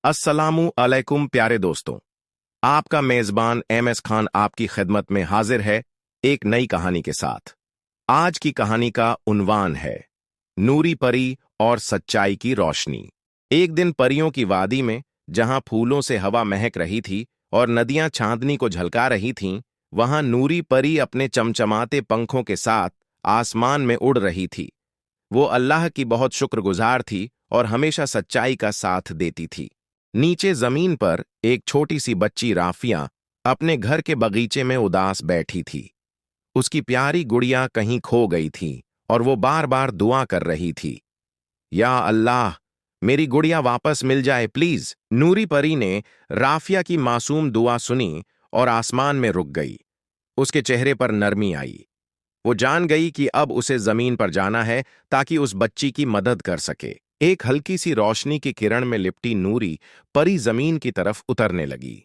अस्सलामु अलैकुम प्यारे दोस्तों, आपका मेजबान MS खान आपकी खिदमत में हाजिर है एक नई कहानी के साथ। आज की कहानी का उन्वान है नूरी परी और सच्चाई की रोशनी। एक दिन परियों की वादी में, जहां फूलों से हवा महक रही थी और नदियां चांदनी को झलका रही थीं, वहां नूरी परी अपने चमचमाते पंखों के साथ आसमान में उड़ रही थी। वो अल्लाह की बहुत शुक्रगुजार थी और हमेशा सच्चाई का साथ देती थी। नीचे जमीन पर एक छोटी सी बच्ची राफिया अपने घर के बगीचे में उदास बैठी थी। उसकी प्यारी गुड़िया कहीं खो गई थी और वो बार बार दुआ कर रही थी, या अल्लाह, मेरी गुड़िया वापस मिल जाए प्लीज। नूरी परी ने राफिया की मासूम दुआ सुनी और आसमान में रुक गई। उसके चेहरे पर नरमी आई। वो जान गई कि अब उसे जमीन पर जाना है ताकि उस बच्ची की मदद कर सके। एक हल्की सी रोशनी की किरण में लिपटी नूरी परी जमीन की तरफ उतरने लगी।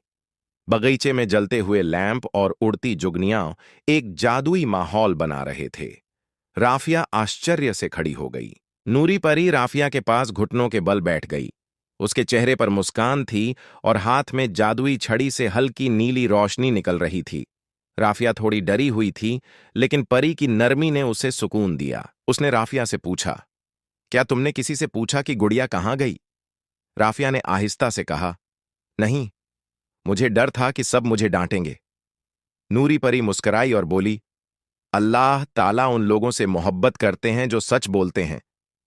बगीचे में जलते हुए लैंप और उड़ती जुगनियां एक जादुई माहौल बना रहे थे। राफिया आश्चर्य से खड़ी हो गई। नूरी परी राफिया के पास घुटनों के बल बैठ गई। उसके चेहरे पर मुस्कान थी और हाथ में जादुई छड़ी से हल्की नीली रोशनी निकल रही थी। राफिया थोड़ी डरी हुई थी, लेकिन परी की नरमी ने उसे सुकून दिया। उसने राफिया से पूछा, क्या तुमने किसी से पूछा कि गुड़िया कहाँ गई? राफिया ने आहिस्ता से कहा, नहीं, मुझे डर था कि सब मुझे डांटेंगे। नूरी परी मुस्कुराई और बोली, अल्लाह ताला उन लोगों से मोहब्बत करते हैं जो सच बोलते हैं,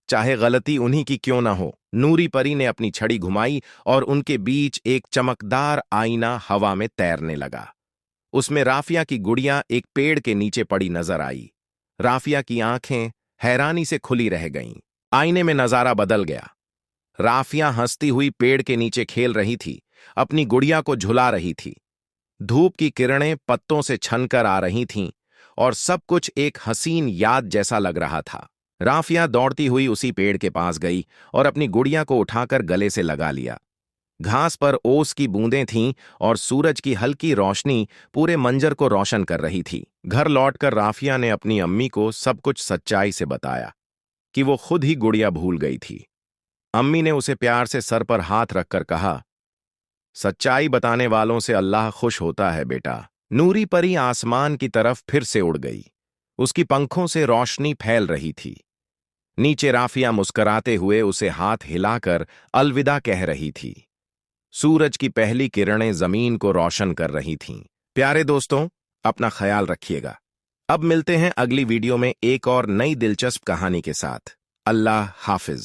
चाहे गलती उन्हीं की क्यों ना हो। नूरी परी ने अपनी छड़ी घुमाई और उनके बीच एक चमकदार आईना हवा में तैरने लगा। उसमें राफिया की गुड़िया एक पेड़ के नीचे पड़ी नजर आई। राफिया की आंखें हैरानी से खुली रह गईं। आईने में नजारा बदल गया। राफिया हंसती हुई पेड़ के नीचे खेल रही थी, अपनी गुड़िया को झुला रही थी। धूप की किरणें पत्तों से छनकर आ रही थीं और सब कुछ एक हसीन याद जैसा लग रहा था। राफिया दौड़ती हुई उसी पेड़ के पास गई और अपनी गुड़िया को उठाकर गले से लगा लिया। घास पर ओस की बूंदें थीं और सूरज की हल्की रोशनी पूरे मंजर को रोशन कर रही थी। घर लौटकर राफिया ने अपनी अम्मी को सब कुछ सच्चाई से बताया कि वो खुद ही गुड़िया भूल गई थी। अम्मी ने उसे प्यार से सर पर हाथ रखकर कहा, सच्चाई बताने वालों से अल्लाह खुश होता है बेटा। नूरी परी आसमान की तरफ फिर से उड़ गई। उसकी पंखों से रोशनी फैल रही थी। नीचे राफिया मुस्कुराते हुए उसे हाथ हिलाकर अलविदा कह रही थी। सूरज की पहली किरणें जमीन को रोशन कर रही थीं। प्यारे दोस्तों, अपना ख्याल रखिएगा। अब मिलते हैं अगली वीडियो में एक और नई दिलचस्प कहानी के साथ। अल्लाह हाफिज।